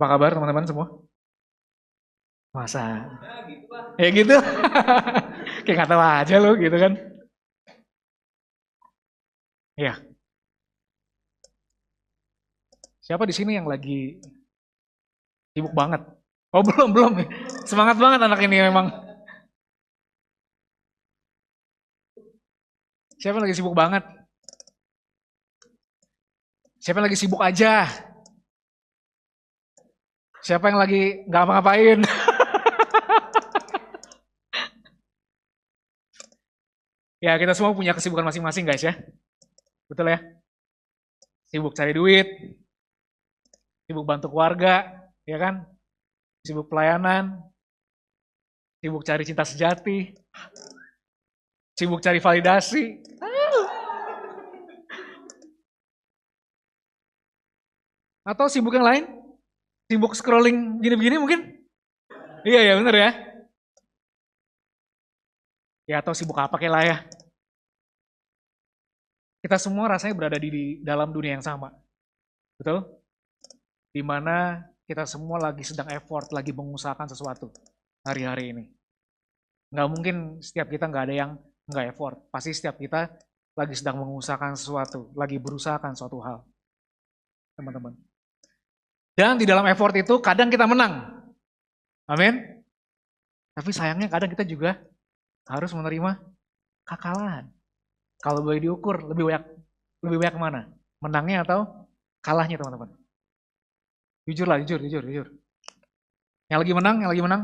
Apa kabar teman-teman semua? Masa? Ya gitu. Kayak nggak tahu aja lu gitu kan. Ya, siapa di sini yang lagi sibuk banget? Oh belum, belum. Semangat banget anak ini memang. Siapa yang lagi sibuk banget? Siapa yang lagi sibuk aja? Siapa yang lagi nggak apa-ngapain? Ya kita semua punya kesibukan masing-masing guys ya. Betul ya? Sibuk cari duit, sibuk bantu keluarga, ya kan? Sibuk pelayanan, sibuk cari cinta sejati, sibuk cari validasi. Atau sibuk yang lain? Sibuk scrolling gini-begini mungkin? Iya ya bener ya. Ya atau sibuk apa kayak lah ya. Kita semua rasanya berada di dalam dunia yang sama. Betul? Dimana kita semua lagi sedang effort, lagi mengusahakan sesuatu hari-hari ini. Nggak mungkin setiap kita nggak ada yang nggak effort. Pasti setiap kita lagi sedang mengusahakan sesuatu, lagi berusahakan suatu hal. Teman-teman. Dan di dalam effort itu kadang kita menang. Amin. Tapi sayangnya kadang kita juga harus menerima kekalahan. Kalau boleh diukur lebih banyak mana? Menangnya atau kalahnya teman-teman? Jujur lah, jujur, jujur, jujur. Yang lagi menang, yang lagi menang.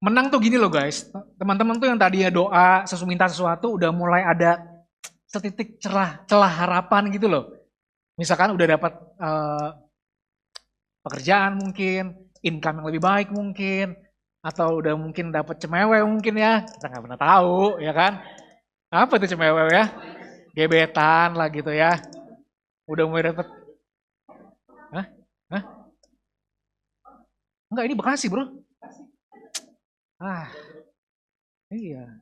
Menang tuh gini loh guys, teman-teman tuh yang tadinya doa, minta sesuatu, udah mulai ada setitik celah harapan gitu loh. Misalkan udah dapat pekerjaan mungkin, income yang lebih baik mungkin, atau udah mungkin dapat cemewe mungkin ya, kita nggak pernah tahu ya kan. Apa tuh cemewe ya? Gebetan lah gitu ya. Udah mulai dapat, hah? Hah? Enggak, ini Bekasi bro. Ah, iya.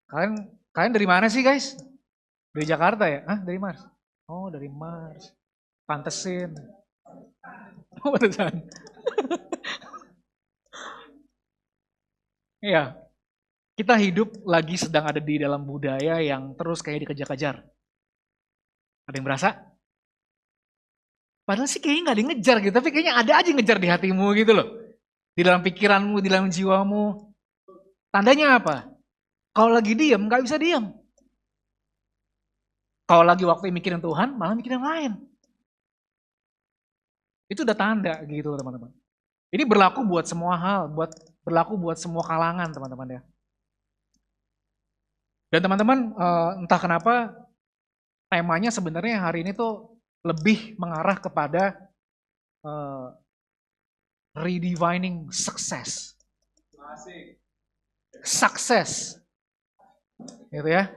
Kalian kalian dari mana sih guys? Dari Jakarta ya? Ah, dari Mars. Oh, dari Mars. Pantesin. Oh, pantesan. Iya, kita hidup lagi sedang ada di dalam budaya yang terus kayak dikejar-kejar. Ada yang berasa? Padahal sih kayaknya nggak ada yang ngejar gitu, tapi kayaknya ada aja yang ngejar di hatimu gitu loh. Di dalam pikiranmu, di dalam jiwamu. Tandanya apa? Kalau lagi diam, nggak bisa diam. Kalau lagi waktu mikirin Tuhan, malah mikirin yang lain. Itu udah tanda gitu teman-teman. Ini berlaku buat semua hal, berlaku buat semua kalangan teman-teman ya. Dan teman-teman entah kenapa temanya sebenarnya hari ini tuh lebih mengarah kepada uh, redefining success. Sukses. Gitu ya.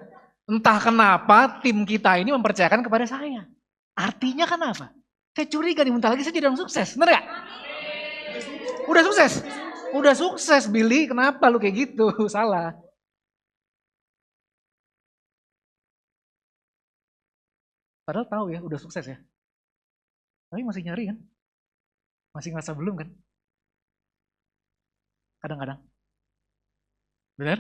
Entah kenapa tim kita ini mempercayakan kepada saya. Artinya kenapa? Saya curiga nih bentar lagi saya jadi orang sukses. Bener gak? Udah sukses. Udah sukses Billy. Kenapa lu kayak gitu? Salah. Padahal tahu ya udah sukses ya. Tapi masih nyari kan? Masih ngerasa belum kan? Kadang-kadang. Bener?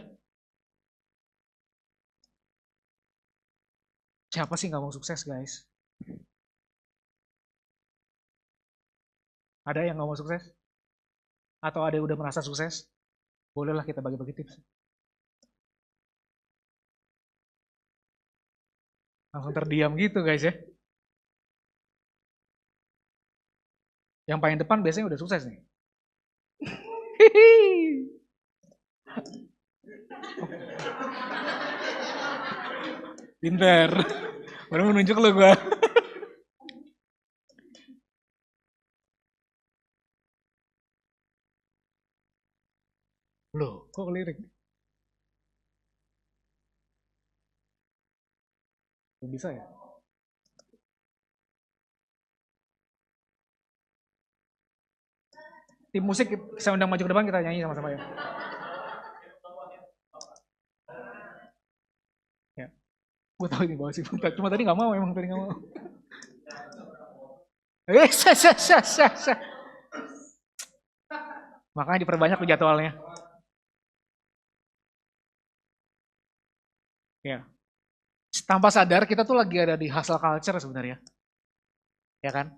Siapa sih nggak mau sukses guys? Ada yang nggak mau sukses? Atau ada yang udah merasa sukses? Bolehlah kita bagi-bagi tips. Langsung terdiam gitu guys ya. Yang paling depan biasanya udah sukses nih. Pinter. Baru menunjuk lo gue. Loh, kok lirik? Bisa ya? Tim musik saya undang maju ke depan kita nyanyi sama-sama ya. Ya. Gue tahu ini bawa sih. Cuma tadi nggak mau, emang tadi nggak mau. Makanya diperbanyak tuh jadwalnya. Ya. Tanpa sadar kita tuh lagi ada di hustle culture sebenarnya. Ya kan?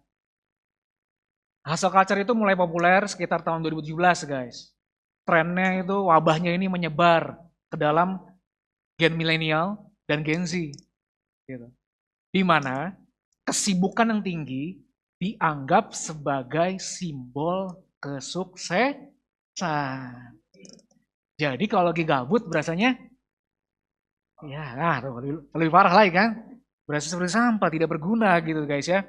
Hustle culture itu mulai populer sekitar tahun 2017 guys. Trennya itu wabahnya ini menyebar ke dalam gen milenial dan gen Z. Gitu. Di mana kesibukan yang tinggi dianggap sebagai simbol kesuksesan. Jadi kalau lagi gabut berasanya, ya nah, lebih parah lagi kan. Berasa seperti sampah, tidak berguna gitu guys ya.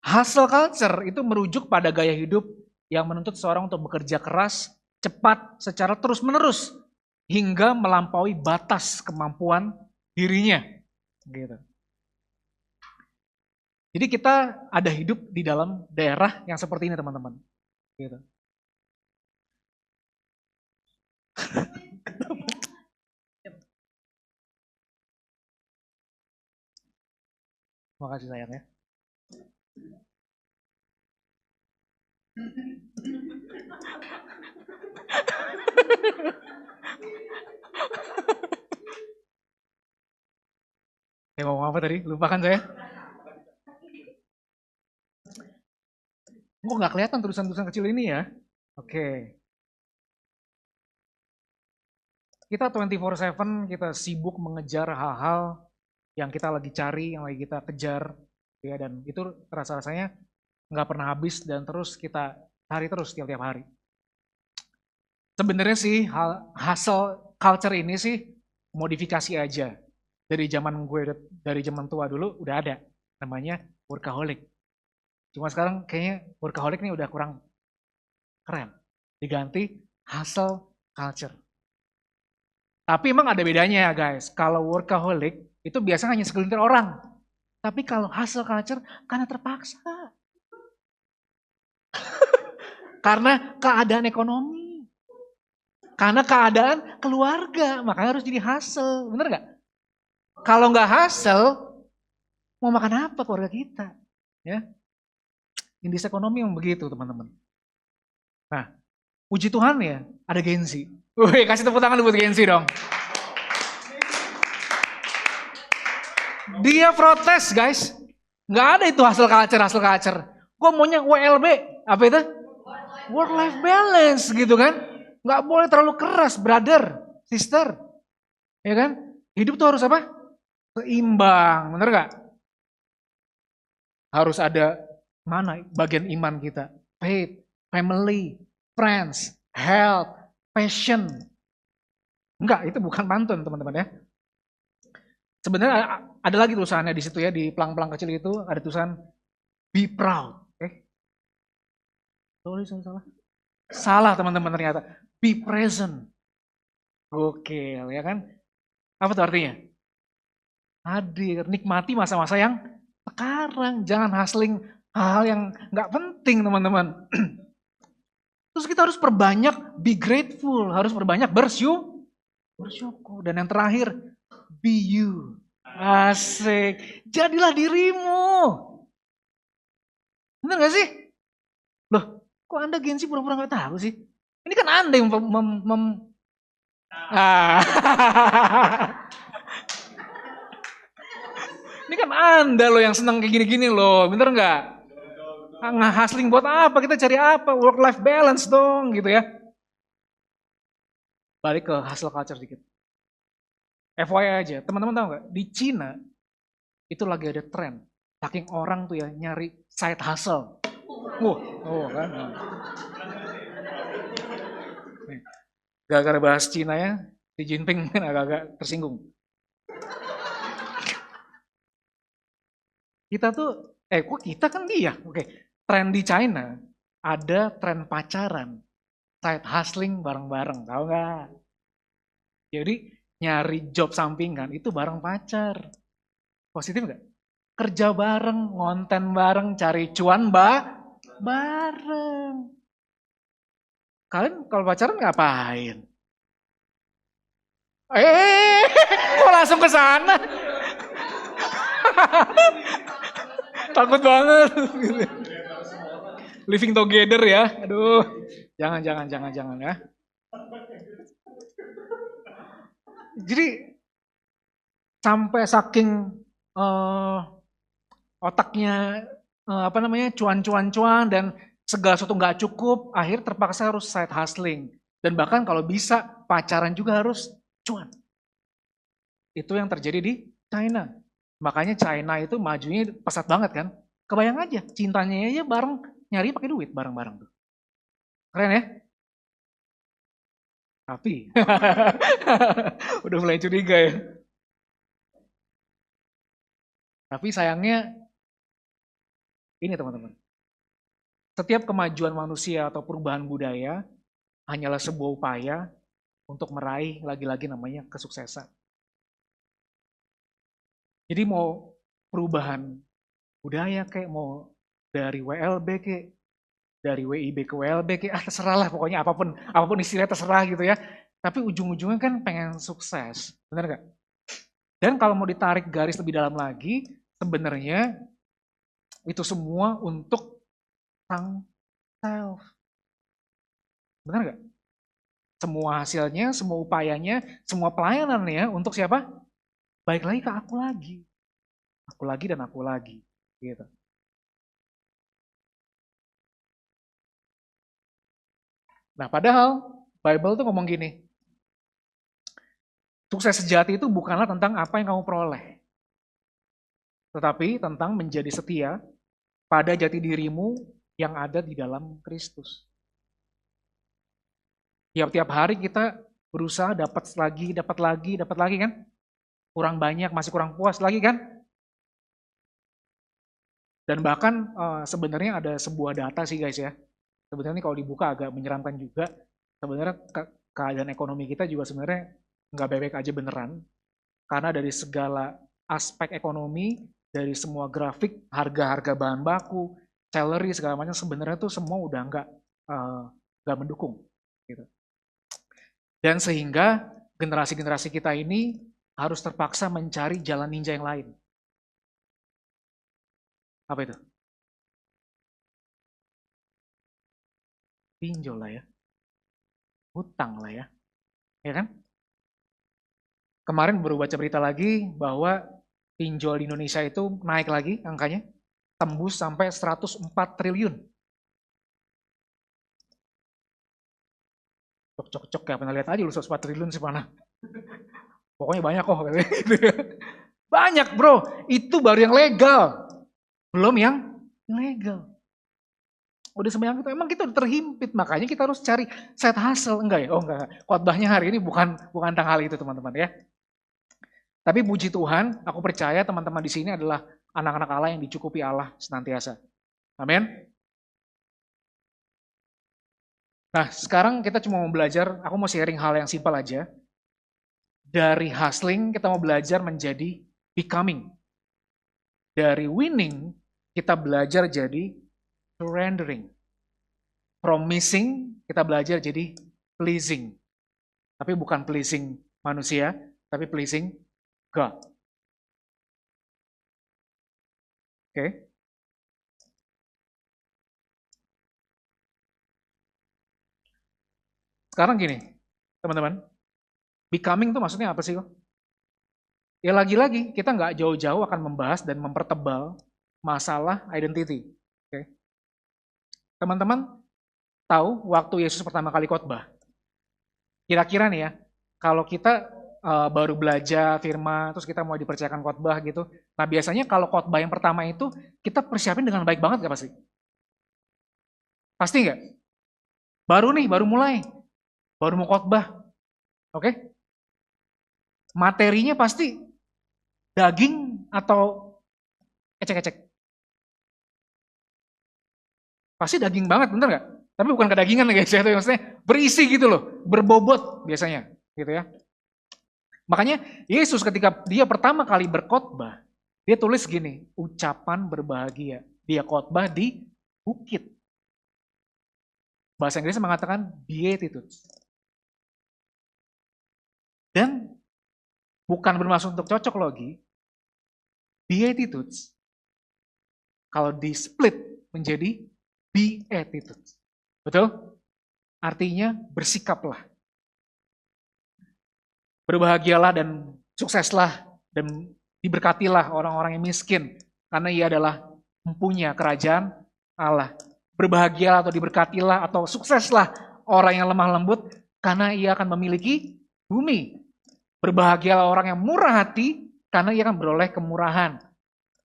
Hustle culture itu merujuk pada gaya hidup yang menuntut seorang untuk bekerja keras, cepat, secara terus-menerus, hingga melampaui batas kemampuan dirinya. Gitu. Jadi kita ada hidup di dalam daerah yang seperti ini teman-teman. Gitu. Makasih sayang ya. Saya mau ngomong apa tadi? Lupakan saya. Kok nggak kelihatan tulisan-tulisan kecil ini ya? Oke. Kita 24/7, kita sibuk mengejar hal-hal yang kita lagi cari, yang lagi kita kejar. Ya, dan itu rasa-rasanya nggak pernah habis dan terus kita cari terus tiap-tiap hari. Sebenarnya sih hustle culture ini sih modifikasi aja. Dari zaman tua dulu udah ada namanya workaholic. Cuma sekarang kayaknya workaholic ini udah kurang keren. Diganti hustle culture. Tapi emang ada bedanya ya guys. Kalau workaholic itu biasanya hanya segelintir orang. Tapi kalau hustle culture karena terpaksa. Karena keadaan ekonomi. Karena keadaan keluarga, makanya harus jadi hustle, bener gak? Kalau nggak hustle, mau makan apa keluarga kita? Ya, indeks ekonomi yang begitu teman-teman. Nah, puji Tuhan ya, ada Gen Z. Wih, kasih tepuk tangan buat Gen Z dong. Dia protes guys, nggak ada itu hustle culture. Gue maunya WLB, apa itu? Work life balance gitu kan? Nggak boleh terlalu keras, brother, sister. Ya kan? Hidup tuh harus apa? Seimbang, bener gak? Harus ada mana bagian iman kita? Faith, family, friends, health, passion. Enggak, itu bukan pantun teman-teman ya. Sebenarnya ada lagi tulisannya di situ ya, di pelang-pelang kecil itu ada tulisan be proud. Salah. Salah teman-teman ternyata. Be present. Gokil ya kan? Apa tuh artinya? Hadir, nikmati masa-masa yang sekarang. Jangan hustling hal-hal yang nggak penting teman-teman. Terus kita harus perbanyak be grateful. Harus perbanyak bersyukur. Dan yang terakhir, be you. Asik. Jadilah dirimu. Bener gak sih? Loh, kok Anda Gen Z pura-pura gak tahu sih? Ini kan Anda yang Ini kan Anda loh yang senang kayak gini-gini loh, bener nggak? Hustling buat apa? Kita cari apa? Work life balance dong, gitu ya. Balik ke hustle culture sedikit. FYI aja, teman-teman tahu nggak? Di Cina itu lagi ada tren, saking orang tuh ya nyari side hustle. Kan. Gara-gara bahas Cina ya, Xi Jinping kan agak-agak tersinggung. Kita tuh, kok kita kan dia? Oke, tren di China ada tren pacaran, side hustling bareng-bareng, tahu nggak? Jadi nyari job sampingan itu bareng pacar. Positif nggak? Kerja bareng, ngonten bareng, cari cuan bareng. Kalian kalau pacaran ngapain? Kok langsung ke sana? Takut banget. Living together ya. Aduh. Jangan ya. Jadi sampai saking otaknya cuan-cuan dan segala sesuatu nggak cukup, akhir terpaksa harus side hustling. Dan bahkan kalau bisa pacaran juga harus cuan. Itu yang terjadi di China. Makanya China itu majunya pesat banget kan. Kebayang aja, cintanya aja bareng, nyari pakai duit bareng-bareng tuh. Keren ya? Tapi, udah mulai curiga ya. Tapi sayangnya, ini teman-teman. Setiap kemajuan manusia atau perubahan budaya hanyalah sebuah upaya untuk meraih lagi-lagi namanya kesuksesan. Jadi mau perubahan budaya kayak mau dari WLB kayak dari WIB ke WLB kayak terserah lah pokoknya apapun istilahnya terserah gitu ya. Tapi ujung-ujungnya kan pengen sukses, benar gak? Dan kalau mau ditarik garis lebih dalam lagi, sebenarnya itu semua untuk sang self. Benar gak? Semua hasilnya, semua upayanya, semua pelayanannya untuk siapa? Baik lagi ke aku lagi. Aku lagi dan aku lagi. Gitu. Nah padahal Bible tuh ngomong gini, sukses sejati itu bukanlah tentang apa yang kamu peroleh, tetapi tentang menjadi setia pada jati dirimu yang ada di dalam Kristus. Tiap-tiap hari kita berusaha dapat lagi kan? Kurang banyak, masih kurang puas lagi kan? Dan bahkan sebenarnya ada sebuah data sih guys ya. Sebenarnya kalau dibuka agak menyeramkan juga. Sebenarnya keadaan ekonomi kita juga sebenarnya nggak baik-baik aja beneran. Karena dari segala aspek ekonomi, dari semua grafik, harga-harga bahan baku, salary segala macam sebenarnya tuh semua udah nggak mendukung. Gitu. Dan sehingga generasi-generasi kita ini harus terpaksa mencari jalan ninja yang lain. Apa itu? Pinjol lah ya. Hutang lah ya. Ya kan? Kemarin baru baca berita lagi bahwa pinjol di Indonesia itu naik lagi angkanya. Tembus sampai 104 triliun. Cok-cok ya, pernah lihat aja lu 104 triliun sih mana. Pokoknya banyak kok. Banyak bro, itu baru yang legal. Belum yang ilegal. Udah sebanyak itu, emang kita udah terhimpit, makanya kita harus cari side hustle. Enggak ya? Oh enggak, khotbahnya hari ini bukan tentang hal itu teman-teman ya. Tapi puji Tuhan, aku percaya teman-teman di sini adalah anak-anak Allah yang dicukupi Allah senantiasa. Amin. Nah sekarang kita cuma mau belajar, aku mau sharing hal yang simpel aja. Dari hustling kita mau belajar menjadi becoming. Dari winning kita belajar jadi surrendering. From missing kita belajar jadi pleasing. Tapi bukan pleasing manusia, tapi pleasing God. Oke. Sekarang gini, teman-teman. Becoming itu maksudnya apa sih kok? Ya lagi-lagi kita nggak jauh-jauh akan membahas dan mempertebal masalah identity. Oke. Teman-teman tahu waktu Yesus pertama kali khotbah. Kira-kira nih ya, kalau kita baru belajar firman, terus kita mau dipercayakan khotbah gitu. Nah biasanya kalau khotbah yang pertama itu kita persiapin dengan baik banget gak pasti? Pasti nggak? Baru mulai, baru mau khotbah, oke? Materinya pasti daging atau ecek-ecek. Pasti daging banget, bener nggak? Tapi bukan kedagingan guys ya, maksudnya berisi gitu loh, berbobot biasanya, gitu ya. Makanya Yesus ketika dia pertama kali berkhotbah, dia tulis gini, ucapan berbahagia. Dia khotbah di bukit. Bahasa Inggrisnya mengatakan beatitudes. Dan bukan bermaksud untuk cocok logi, beatitudes kalau di-split menjadi beatitudes. Betul? Artinya bersikaplah. Berbahagialah dan sukseslah dan diberkatilah orang-orang yang miskin karena ia adalah mempunyai kerajaan Allah. Berbahagialah atau diberkatilah atau sukseslah orang yang lemah lembut karena ia akan memiliki bumi. Berbahagialah orang yang murah hati karena ia akan beroleh kemurahan.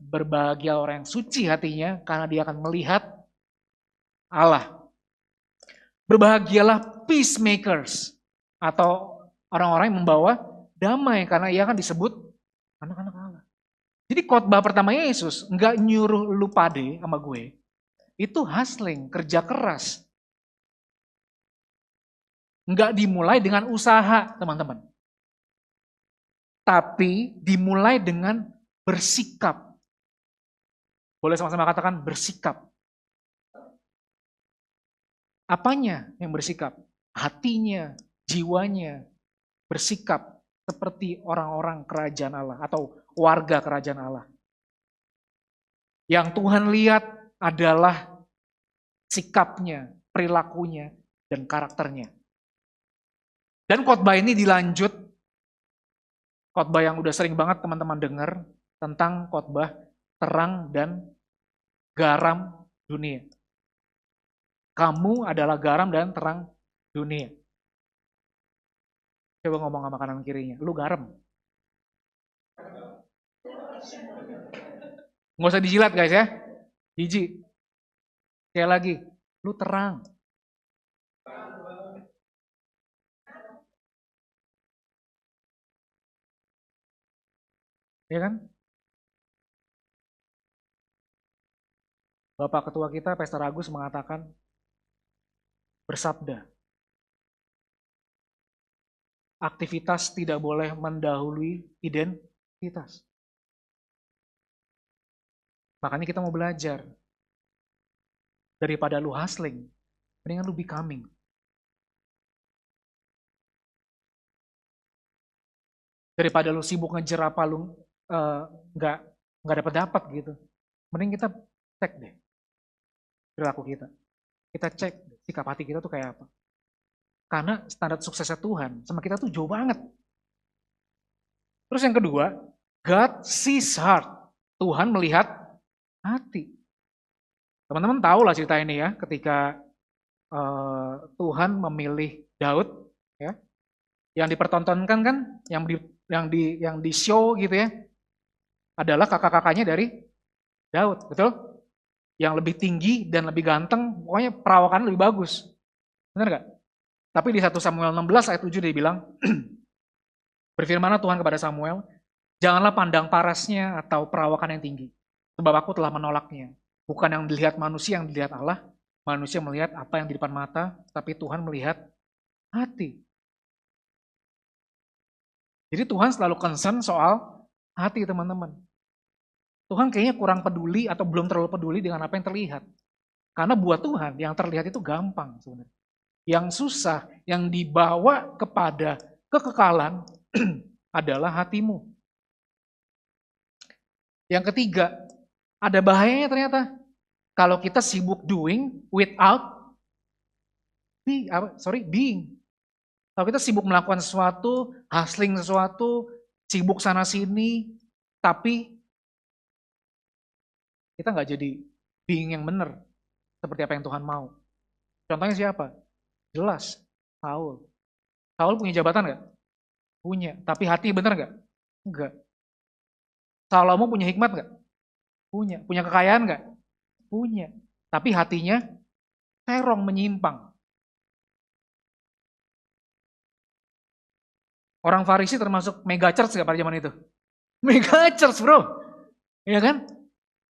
Berbahagialah orang yang suci hatinya karena dia akan melihat Allah. Berbahagialah peacemakers atau orang-orang yang membawa damai karena ia akan disebut anak-anak Allah. Jadi khotbah pertama Yesus nggak nyuruh lu pade sama gue, itu hustling, kerja keras. Nggak dimulai dengan usaha, teman-teman. Tapi dimulai dengan bersikap. Boleh sama-sama katakan bersikap. Apanya yang bersikap? Hatinya, jiwanya bersikap seperti orang-orang kerajaan Allah atau warga kerajaan Allah. Yang Tuhan lihat adalah sikapnya, perilakunya, dan karakternya. Dan khotbah ini dilanjut, khotbah yang udah sering banget teman-teman dengar tentang khotbah terang dan garam dunia. Kamu adalah garam dan terang dunia. Coba ngomong sama kanan kirinya, lu garam. Nggak usah dijilat guys ya, jijik. Sekali lagi, lu terang. Ya kan? Bapak Ketua kita, Pastor Agus mengatakan, bersabda, aktivitas tidak boleh mendahului identitas. Makanya kita mau belajar. Daripada lu hustling, mendingan lu becoming. Daripada lu sibuk ngejar apa lu nggak dapat gitu. Mending kita cek deh perilaku kita. Kita cek sikap hati kita tuh kayak apa. Karena standar suksesnya Tuhan sama kita tuh jauh banget. Terus yang kedua, God sees heart. Tuhan melihat hati. Teman-teman tahu lah cerita ini ya, ketika Tuhan memilih Daud, ya, yang dipertontonkan kan, yang di show gitu ya, adalah kakak-kakaknya dari Daud, betul? Yang lebih tinggi dan lebih ganteng, pokoknya perawakan lebih bagus. Benar gak? Tapi di 1 Samuel 16 ayat 7 dia bilang, berfirmanlah Tuhan kepada Samuel, janganlah pandang parasnya atau perawakan yang tinggi, sebab aku telah menolaknya. Bukan yang dilihat manusia, yang dilihat Allah. Manusia melihat apa yang di depan mata, tapi Tuhan melihat hati. Jadi Tuhan selalu concern soal hati teman-teman. Tuhan kayaknya kurang peduli atau belum terlalu peduli dengan apa yang terlihat. Karena buat Tuhan yang terlihat itu gampang sebenarnya. Yang susah, yang dibawa kepada kekekalan adalah hatimu. Yang ketiga, ada bahayanya ternyata. Kalau kita sibuk doing without being. Kalau kita sibuk melakukan sesuatu, hustling sesuatu, sibuk sana sini, tapi kita nggak jadi being yang benar seperti apa yang Tuhan mau. Contohnya siapa? Jelas, Saul. Saul punya jabatan nggak? Punya. Tapi hati benar nggak? Enggak. Salomo punya hikmat nggak? Punya. Punya kekayaan nggak? Punya. Tapi hatinya terong, menyimpang. Orang Farisi termasuk mega church nggak pada zaman itu? Mega church bro. Iya kan?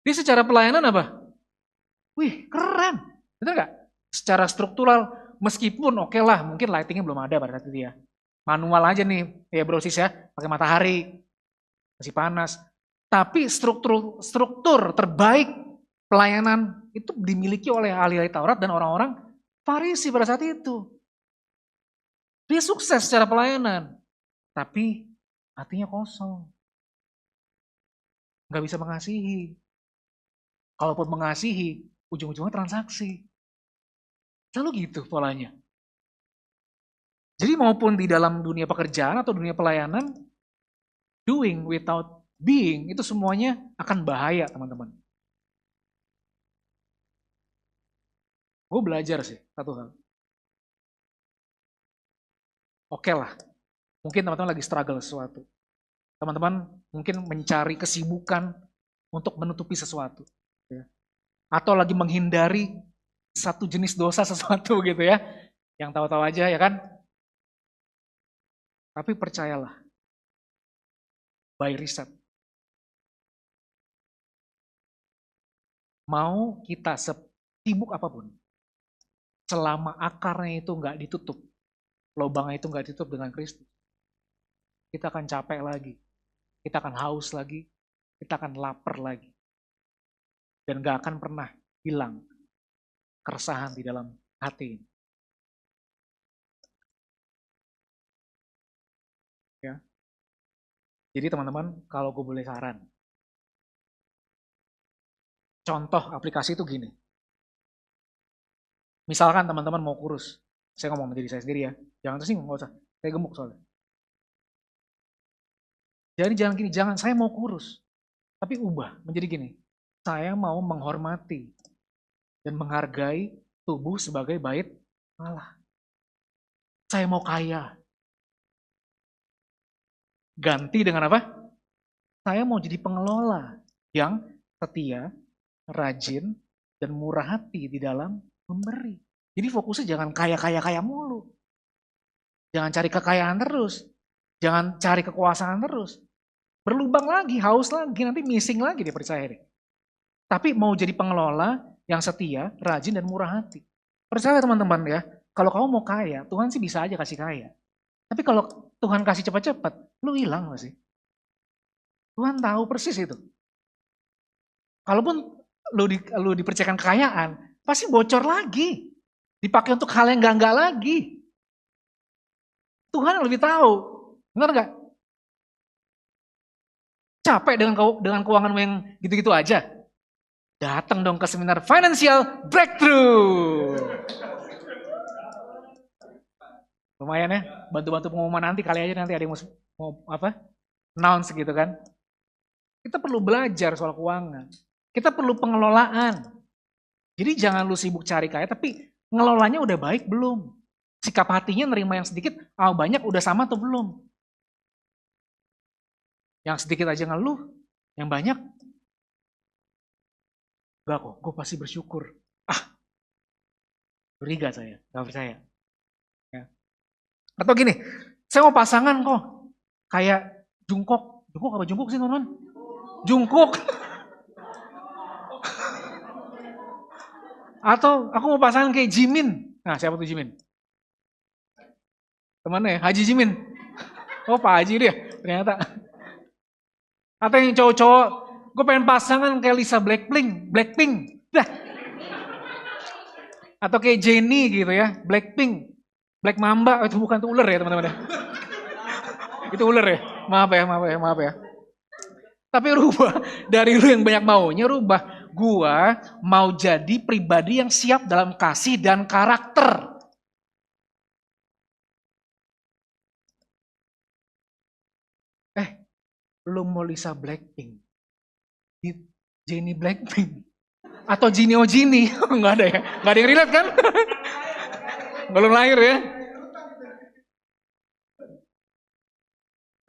Dia secara pelayanan apa? Wih keren. Bener nggak? Secara struktural, meskipun oke lah, mungkin lightingnya belum ada pada saat itu ya. Manual aja nih, ya brosis ya, pakai matahari, masih panas. Tapi struktur terbaik pelayanan itu dimiliki oleh ahli-ahli Taurat dan orang-orang Farisi pada saat itu. Dia sukses secara pelayanan, tapi hatinya kosong. Nggak bisa mengasihi. Kalaupun mengasihi, ujung-ujungnya transaksi. Selalu gitu polanya. Jadi maupun di dalam dunia pekerjaan atau dunia pelayanan, doing without being, itu semuanya akan bahaya teman-teman. Gue belajar sih satu hal. Oke lah, mungkin teman-teman lagi struggle sesuatu. Teman-teman mungkin mencari kesibukan untuk menutupi sesuatu. Ya. Atau lagi menghindari satu jenis dosa sesuatu gitu ya. Yang tahu-tahu aja ya kan. Tapi percayalah, by riset. Mau kita sibuk apapun, selama akarnya itu nggak ditutup, lubangnya itu nggak ditutup dengan Kristus, kita akan capek lagi, kita akan haus lagi, kita akan lapar lagi. Dan nggak akan pernah hilang keresahan di dalam hati ini. Ya. Jadi teman-teman, kalau gue boleh saran, contoh aplikasi itu gini. Misalkan teman-teman mau kurus, saya ngomong menjadi saya sendiri ya, jangan tersinggung, nggak usah, saya gemuk soalnya. Jadi jangan gini, jangan saya mau kurus, tapi ubah menjadi gini, saya mau menghormati dan menghargai tubuh sebagai bait Allah. Saya mau kaya. Ganti dengan apa? Saya mau jadi pengelola yang setia, rajin, dan murah hati di dalam memberi. Jadi fokusnya jangan kaya-kaya mulu. Jangan cari kekayaan terus. Jangan cari kekuasaan terus. Berlubang lagi, haus lagi, nanti missing lagi dia percaya deh. Tapi mau jadi pengelola yang setia, rajin, dan murah hati. Percaya teman-teman ya, kalau kamu mau kaya, Tuhan sih bisa aja kasih kaya. Tapi kalau Tuhan kasih cepat-cepat, lu hilang gak sih? Tuhan tahu persis itu. Kalaupun lu dipercayakan kekayaan, pasti bocor lagi. Dipakai untuk hal yang enggak lagi. Tuhan lebih tahu. Benar gak? Capek dengan keuanganmu yang gitu-gitu aja. Datang dong ke seminar Financial Breakthrough. Lumayan ya, bantu-bantu pengumuman nanti kali aja nanti ada yang mau apa? Announce gitu kan. Kita perlu belajar soal keuangan. Kita perlu pengelolaan. Jadi jangan lu sibuk cari kaya, tapi ngelolanya udah baik belum? Sikap hatinya nerima yang sedikit, banyak udah sama atau belum? Yang sedikit aja ngeluh, yang banyak, enggak kok, gue pasti bersyukur. Curiga saya, gak percaya. Ya. Atau gini, saya mau pasangan kok, kayak Jungkook. Jungkook apa Jungkook sih teman-teman? Jungkook. Atau aku mau pasangan kayak Jimin. Nah, siapa tuh Jimin? Temannya ya, Haji Jimin. Oh, Pak Haji dia ternyata. Atau yang cowok-cowok, gue pengen pasangan kayak Lisa Blackpink. Dah. Atau kayak Jennie gitu ya, Blackpink. Black Mamba, itu bukan tuh ular ya teman-teman. Itu ular ya, maaf ya. Tapi rubah, dari lu yang banyak maunya rubah. Gua mau jadi pribadi yang siap dalam kasih dan karakter. Lu mau Lisa Blackpink, Jennie Blackpink, atau Gini, nggak ada ya, nggak ada yang relate kan? Belum lahir ya.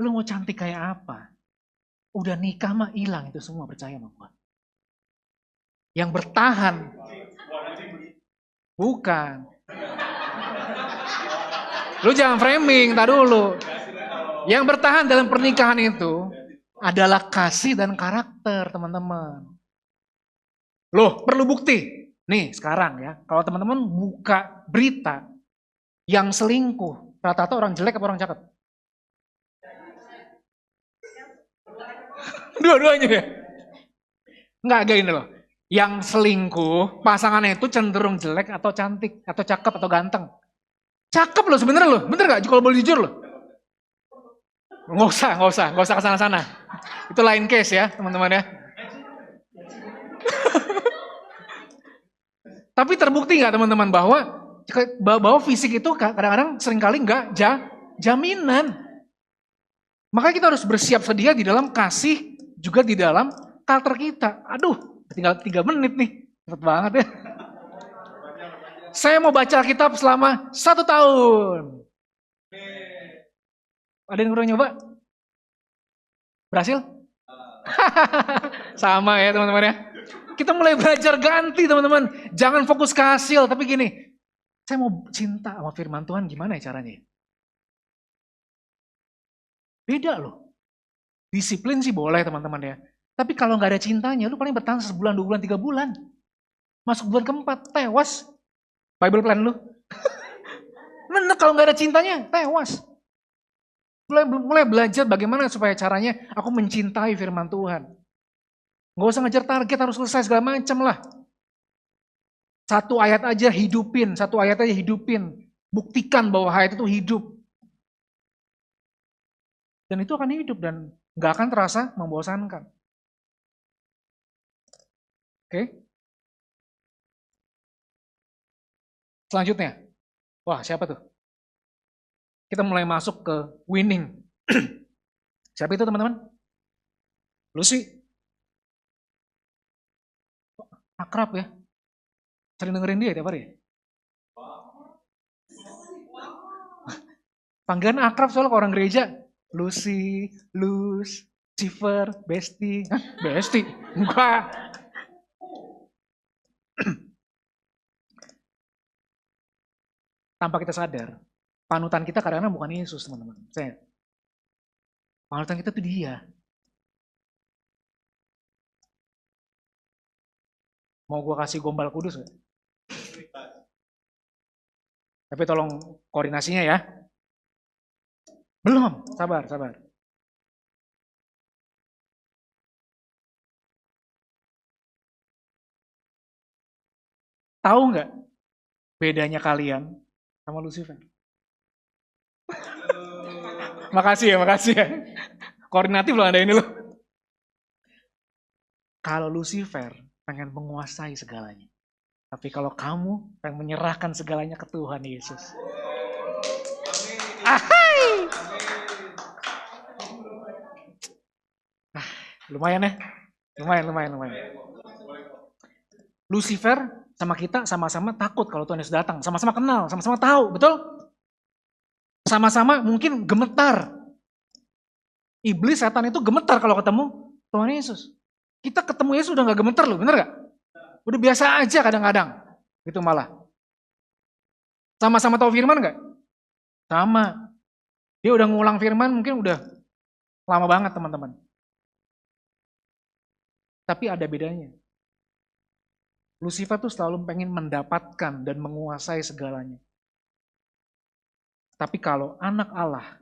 Lu mau cantik kayak apa? Udah nikah mah hilang itu semua, percaya sama gua. Yang bertahan, bukan. Lu jangan framing, tar dulu. Yang bertahan dalam pernikahan itu adalah kasih dan karakter, teman-teman. Loh, perlu bukti. Nih, sekarang ya, kalau teman-teman buka berita yang selingkuh, rata-rata orang jelek apa orang cakep? Dua-duanya ya? Enggak, gini loh. Yang selingkuh, pasangannya itu cenderung jelek atau cantik, atau cakep atau ganteng. Cakep loh sebenarnya loh, bener gak kalau boleh jujur loh? Nggak usah ke sana-sana. Itu lain case ya teman-teman ya. Tapi terbukti nggak teman-teman bahwa fisik itu kadang-kadang seringkali nggak jaminan. Makanya kita harus bersiap sedia di dalam kasih, juga di dalam karakter kita. Aduh, tinggal 3 menit nih, cepet banget ya. Saya mau baca kitab selama 1 tahun. Ada yang kurang nyoba? Berhasil? Sama ya teman-teman ya. Kita mulai belajar ganti teman-teman. Jangan fokus ke hasil, tapi gini. Saya mau cinta sama firman Tuhan, gimana ya caranya? Beda loh. Disiplin sih boleh teman-teman ya. Tapi kalau nggak ada cintanya, lu paling bertahan 1 bulan, 2 bulan, 3 bulan. Masuk bulan keempat, tewas. Bible plan lu. Bener, kalau nggak ada cintanya, tewas. Mulai belajar bagaimana supaya caranya aku mencintai firman Tuhan. Nggak usah ngejar target, harus selesai segala macam lah. 1 ayat aja hidupin, 1 ayat aja hidupin. Buktikan bahwa ayat itu hidup. Dan itu akan hidup dan nggak akan terasa membosankan. Oke. Selanjutnya. Wah, siapa tuh? Kita mulai masuk ke winning. Siapa itu teman-teman? Lucy. Akrab ya. Sering dengerin dia tiap hari. Panggilan akrab soalnya ke orang gereja. Lucy, Luz, Cifer, Besti. Besti? Enggak. Tanpa kita sadar, panutan kita kadang-kadang bukan Yesus, teman-teman. Panutan kita itu dia. Mau gue kasih gombal kudus gak? Tapi tolong koordinasinya ya. Belum, sabar. Tahu nggak bedanya kalian sama Lucifer? Makasih ya. Koordinatif loh Anda ini loh. Kalau Lucifer pengen menguasai segalanya. Tapi kalau kamu pengen menyerahkan segalanya ke Tuhan Yesus. Ahai! Lumayan ya. Lumayan. Lucifer sama kita sama-sama takut kalau Tuhan Yesus datang. Sama-sama kenal, sama-sama tahu, betul? Sama-sama mungkin gemetar. Iblis, setan itu gemetar kalau ketemu Tuhan Yesus. Kita ketemu Yesus udah gak gemetar loh, bener gak? Udah biasa aja kadang-kadang. Gitu malah. Sama-sama tahu firman gak? Sama. Dia udah ngulang firman mungkin udah lama banget teman-teman. Tapi ada bedanya. Lucifer tuh selalu pengen mendapatkan dan menguasai segalanya. Tapi kalau anak Allah,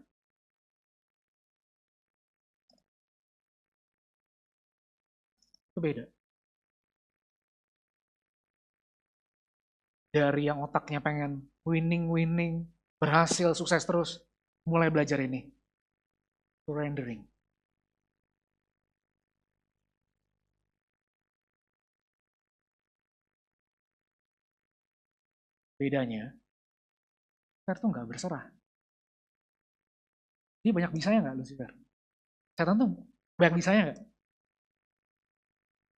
itu beda. Dari yang otaknya pengen winning, berhasil, sukses terus, mulai belajar ini. Surrendering. Bedanya, Lucifer tuh nggak berserah. Dia banyak bisanya nggak Lucifer? Setan tuh banyak bisanya nggak?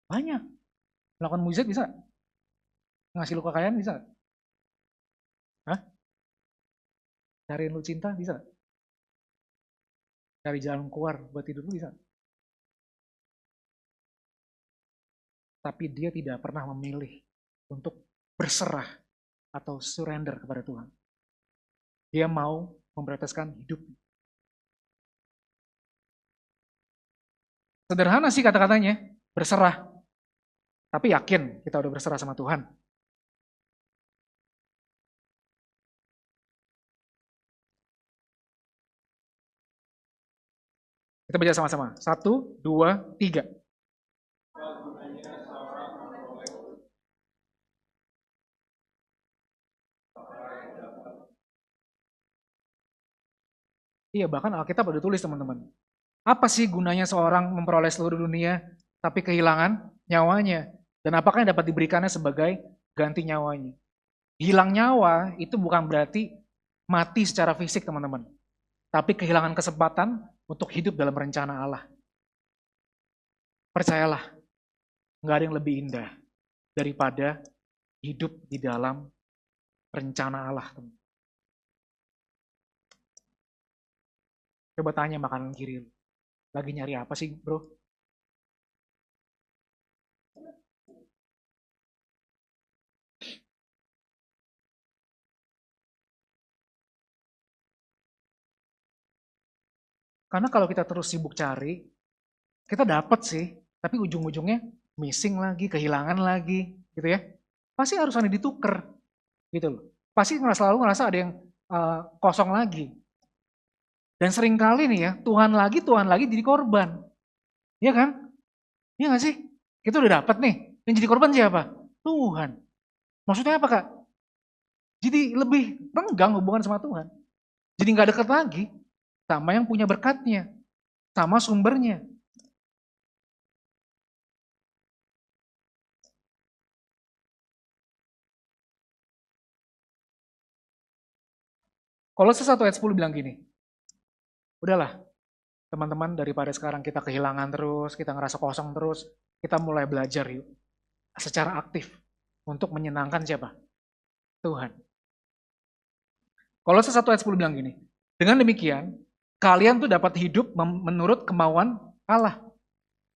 Banyak. Melakukan mujizat bisa? Ngasih lu kekayaan bisa? Hah? Cariin lu cinta bisa? Cari jalan keluar buat hidup lu bisa? Tapi dia tidak pernah memilih untuk berserah atau surrender kepada Tuhan. Dia mau memprioritaskan hidup. Sederhana sih kata-katanya, berserah. Tapi yakin kita udah berserah sama Tuhan. Kita baca sama-sama. 1, 2, 3. Iya, bahkan Alkitab udah tulis teman-teman. Apa sih gunanya seorang memperoleh seluruh dunia tapi kehilangan nyawanya? Dan apakah yang dapat diberikannya sebagai ganti nyawanya? Hilang nyawa itu bukan berarti mati secara fisik, teman-teman. Tapi kehilangan kesempatan untuk hidup dalam rencana Allah. Percayalah, nggak ada yang lebih indah daripada hidup di dalam rencana Allah. Coba tanya makanan kiri lu. Lagi nyari apa sih, bro? Karena kalau kita terus sibuk cari, kita dapat sih, tapi ujung-ujungnya missing lagi, kehilangan lagi, gitu ya. Pasti harus ada ditukar, gitu loh. Pasti selalu ngerasa ada yang kosong lagi. Dan seringkali nih ya, Tuhan lagi jadi korban. Iya kan? Iya gak sih? Kita udah dapat nih, yang jadi korban siapa? Tuhan. Maksudnya apa, Kak? Jadi lebih renggang hubungan sama Tuhan. Jadi nggak dekat lagi sama yang punya berkatnya, sama sumbernya. Kolose 1 ayat 10 bilang gini, udahlah teman-teman, daripada sekarang kita kehilangan terus, kita ngerasa kosong terus, kita mulai belajar yuk, secara aktif, untuk menyenangkan siapa? Tuhan. Kolose 1 ayat 10 bilang gini, dengan demikian, kalian tuh dapat hidup menurut kemauan Allah,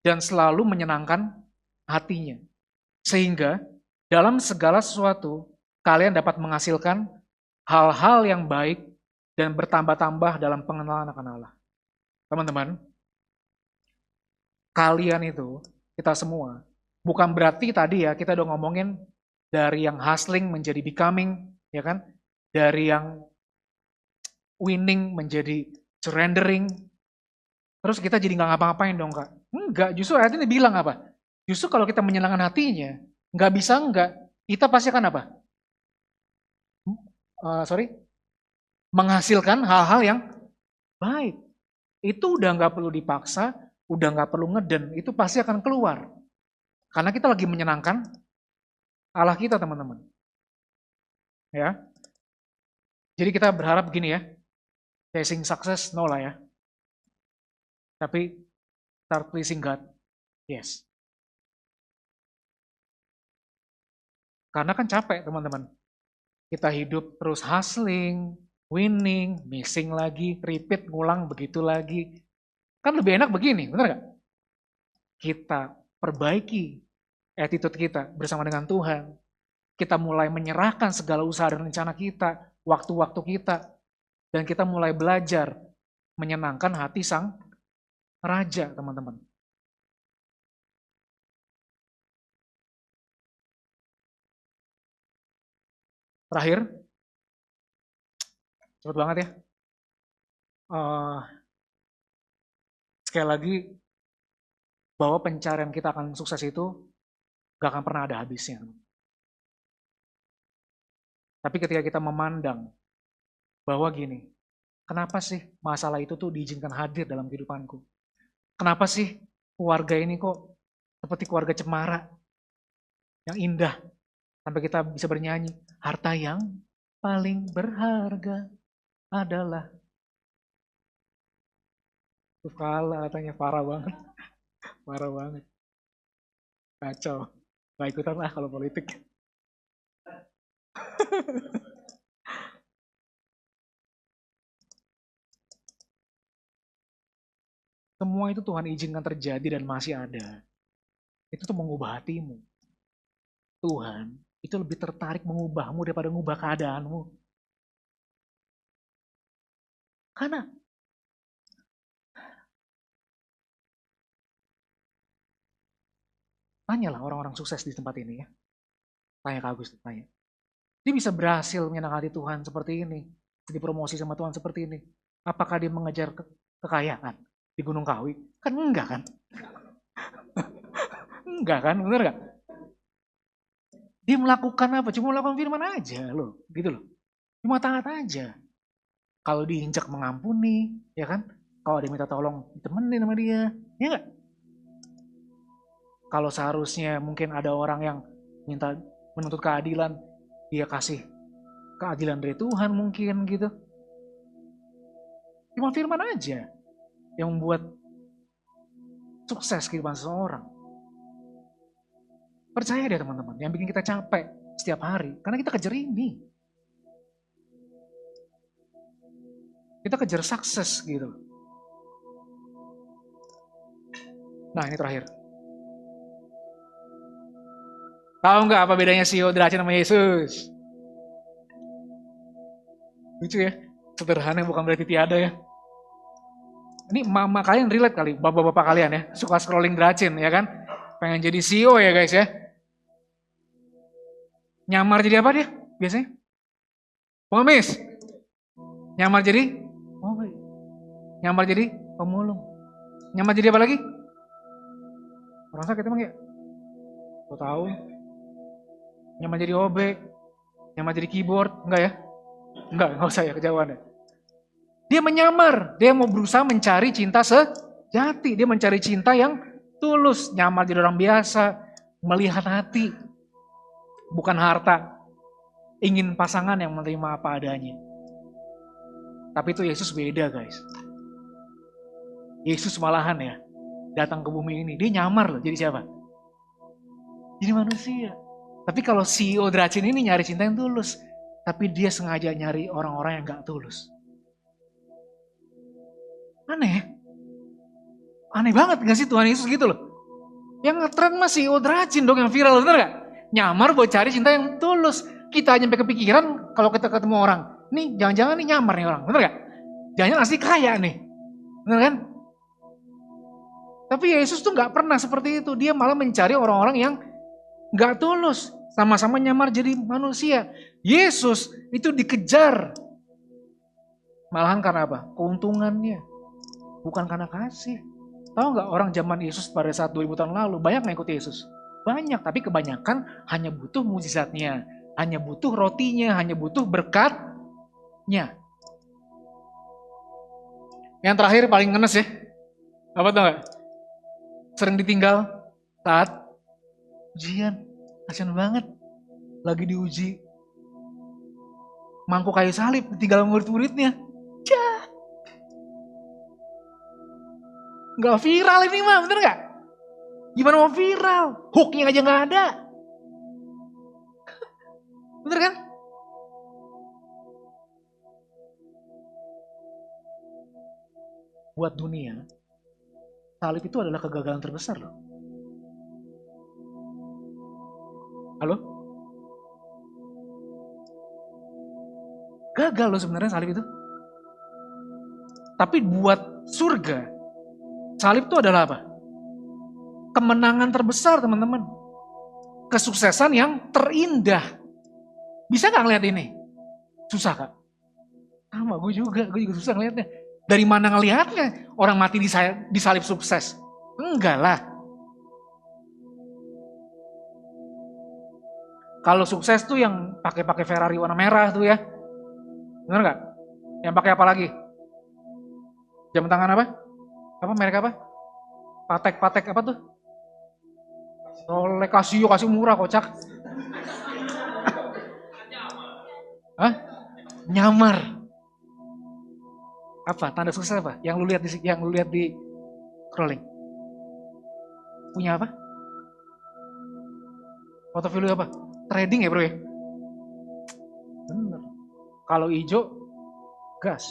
dan selalu menyenangkan hatinya. Sehingga dalam segala sesuatu, kalian dapat menghasilkan hal-hal yang baik dan bertambah-tambah dalam pengenalan akan Allah. Teman-teman, kalian itu, kita semua, bukan berarti tadi ya, kita udah ngomongin dari yang hustling menjadi becoming, ya kan? Dari yang winning menjadi surrendering, terus kita jadi nggak ngapa-ngapain dong, Kak. Enggak, justru ayat ini bilang apa? Justru kalau kita menyenangkan hatinya, nggak bisa enggak, kita pasti akan apa? Menghasilkan hal-hal yang baik. Itu udah nggak perlu dipaksa, udah nggak perlu ngeden, itu pasti akan keluar. Karena kita lagi menyenangkan Allah kita, teman-teman. Ya. Jadi kita berharap begini ya, chasing success no lah ya. Tapi start pleasing God, yes. Karena kan capek, teman-teman. Kita hidup terus hustling, winning, missing lagi, repeat, ngulang begitu lagi. Kan lebih enak begini, benar gak? Kita perbaiki attitude kita bersama dengan Tuhan. Kita mulai menyerahkan segala usaha dan rencana kita, waktu-waktu kita, dan kita mulai belajar menyenangkan hati sang raja, teman-teman. Terakhir, cepet banget ya. Sekali lagi, bahwa pencarian kita akan sukses itu gak akan pernah ada habisnya. Tapi ketika kita memandang bahwa gini, kenapa sih masalah itu tuh diizinkan hadir dalam kehidupanku? Kenapa sih keluarga ini kok seperti keluarga cemara yang indah, sampai kita bisa bernyanyi, harta yang paling berharga adalah tuh kalah, katanya parah banget, parah banget, kacau, gak ikutan lah kalau politik. Semua itu Tuhan izinkan terjadi dan masih ada. Itu tuh mengubah hatimu. Tuhan itu lebih tertarik mengubahmu daripada mengubah keadaanmu. Karena tanyalah orang-orang sukses di tempat ini ya. Tanya ke Agus, tanya. Dia bisa berhasil menyenangkan hati Tuhan seperti ini. Dipromosi sama Tuhan seperti ini. Apakah dia mengejar kekayaan di Gunung Kawi? Kan enggak kan? Enggak kan, bener gak? Dia melakukan apa? Cuma melakukan firman aja loh, gitu loh. Cuma taat aja. Kalau diinjak mengampuni, ya kan? Kalau dia minta tolong, ditemenin sama dia, ya enggak? Kalau seharusnya mungkin ada orang yang minta menuntut keadilan, dia kasih keadilan dari Tuhan mungkin gitu. Cuma firman aja yang membuat sukses kehidupan seseorang. Percaya deh teman-teman, yang bikin kita capek setiap hari, karena kita kejar ini. Kita kejar sukses gitu. Nah ini terakhir. Tahu nggak apa bedanya CEO Dracin sama Yesus? Lucu ya, sederhana bukan berarti tiada ya. Ini mama kalian relate kali, bapak-bapak kalian ya, suka scrolling Dracin ya kan? Pengen jadi CEO ya guys ya. Nyamar jadi apa dia biasanya? Pengemis. Nyamar jadi nyamar jadi pemulung. Nyamar jadi apa lagi? Orang sakit emang ya? Kau tahu? Nyamar jadi OB, nyamar jadi keyboard, enggak ya? Enggak usah ya kejauhan ya. Dia menyamar, dia mau berusaha mencari cinta sejati, dia mencari cinta yang tulus, nyamar jadi orang biasa, melihat hati, bukan harta, ingin pasangan yang menerima apa adanya. Tapi itu Yesus beda guys. Yesus malahan ya, datang ke bumi ini, dia nyamar loh, jadi siapa? Jadi manusia. Tapi kalau CEO Dracin ini nyari cinta yang tulus, tapi dia sengaja nyari orang-orang yang gak tulus. Aneh. Aneh banget gak sih Tuhan Yesus gitu loh. Yang ngetren mah CEO Dracin dong yang viral, bener gak? Nyamar buat cari cinta yang tulus. Kita aja sampai kepikiran kalau kita ketemu orang, nih jangan-jangan nih nyamar nih orang, bener gak? Jangan-jangan asli kaya nih, bener kan? Tapi Yesus tuh gak pernah seperti itu. Dia malah mencari orang-orang yang gak tulus, sama-sama nyamar jadi manusia. Yesus itu dikejar. Malahan karena apa? Keuntungannya. Bukan karena kasih. Tahu gak orang zaman Yesus pada saat 2000 tahun lalu, banyak gak ikut Yesus? Banyak, tapi kebanyakan hanya butuh mukjizatnya. Hanya butuh rotinya, hanya butuh berkatnya. Yang terakhir paling ngenes ya. Apa tau gak? Sering ditinggal saat ujian, kasian banget, lagi diuji, mangkuk kayu salib, tinggal murid-muridnya, nggak viral ini mah, bener nggak? Gimana mau viral? Hooknya aja nggak ada, bener kan? Buat dunia, salib itu adalah kegagalan terbesar loh. Halo? Gagal loh sebenarnya salib itu. Tapi buat surga, salib itu adalah apa? Kemenangan terbesar teman-teman. Kesuksesan yang terindah. Bisa gak ngeliat ini? Susah kak? Sama gue juga susah ngeliatnya. Dari mana ngelihatnya? Orang mati di salib sukses? Enggak lah. Kalau sukses tuh yang pakai Ferrari warna merah tuh ya. Bener nggak? Yang pakai apa lagi? Jam tangan apa? Apa merek apa? Patek apa tuh? Rolex Casio murah kocak. Hah? Nyamar. Apa? Tanda sukses apa? Yang lu lihat di scrolling. Punya apa? Foto value apa? Trading ya bro ya? Bener. Kalau hijau, gas.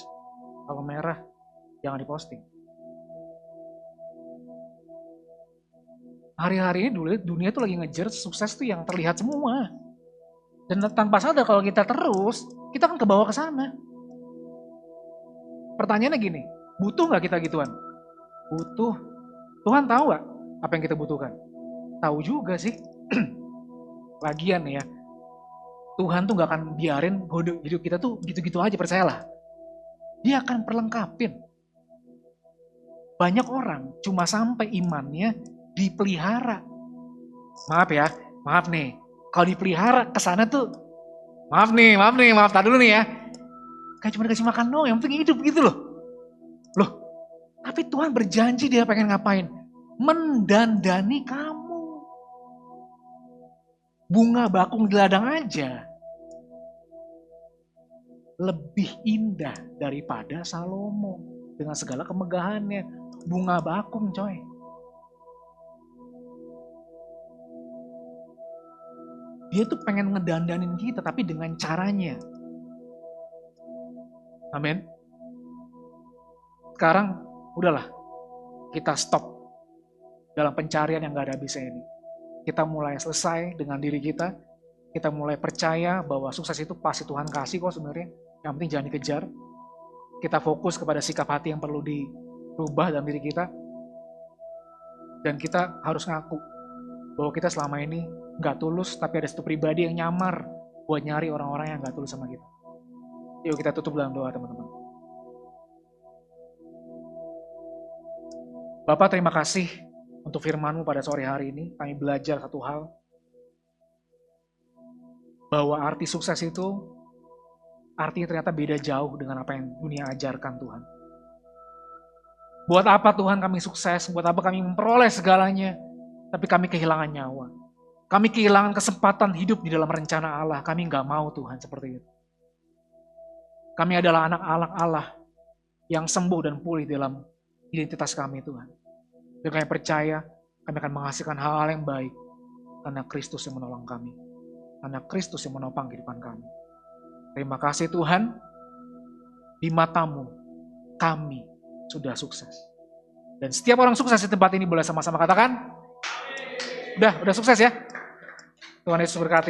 Kalau merah, jangan diposting. Hari-hari ini dulu dunia tuh lagi ngejar sukses tuh yang terlihat semua. Dan tanpa sadar kalau kita terus, kita akan kebawa ke sana. Pertanyaannya gini, butuh gak kita gituan? Butuh. Tuhan tahu gak apa yang kita butuhkan? Tahu juga sih. Lagian ya, Tuhan tuh gak akan biarin hidup kita tuh gitu-gitu aja, percayalah. Dia akan perlengkapin. Banyak orang cuma sampai imannya dipelihara. Maaf nih. Kalau dipelihara kesana tuh, maaf, tar dulu nih ya. Kayak cuma dikasih makan doang, yang penting hidup gitu loh. Loh, tapi Tuhan berjanji dia pengen ngapain? Mendandani kamu. Bunga bakung di ladang aja lebih indah daripada Salomo dengan segala kemegahannya. Bunga bakung, coy. Dia tuh pengen ngedandanin kita, tapi dengan caranya. Amin. Sekarang, udahlah. Kita stop dalam pencarian yang gak ada habisnya ini. Kita mulai selesai dengan diri kita. Kita mulai percaya bahwa sukses itu pasti Tuhan kasih kok sebenarnya. Yang penting jangan dikejar. Kita fokus kepada sikap hati yang perlu dirubah dalam diri kita. Dan kita harus ngaku bahwa kita selama ini gak tulus, tapi ada satu pribadi yang nyamar buat nyari orang-orang yang gak tulus sama kita. Yuk kita tutup dalam doa, teman-teman. Bapak, terima kasih untuk firman-Mu pada sore hari ini. Kami belajar satu hal, bahwa arti sukses itu artinya ternyata beda jauh dengan apa yang dunia ajarkan, Tuhan. Buat apa Tuhan kami sukses, buat apa kami memperoleh segalanya, tapi kami kehilangan nyawa. Kami kehilangan kesempatan hidup di dalam rencana Allah. Kami nggak mau Tuhan seperti itu. Kami adalah anak-anak Allah yang sembuh dan pulih dalam identitas kami, Tuhan. Dan kami percaya kami akan menghasilkan hal-hal yang baik karena Kristus yang menolong kami. Karena Kristus yang menopang kehidupan kami. Terima kasih Tuhan, di mata-Mu kami sudah sukses. Dan setiap orang sukses di tempat ini boleh sama-sama katakan, udah sukses ya. Tuhan Yesus berkati.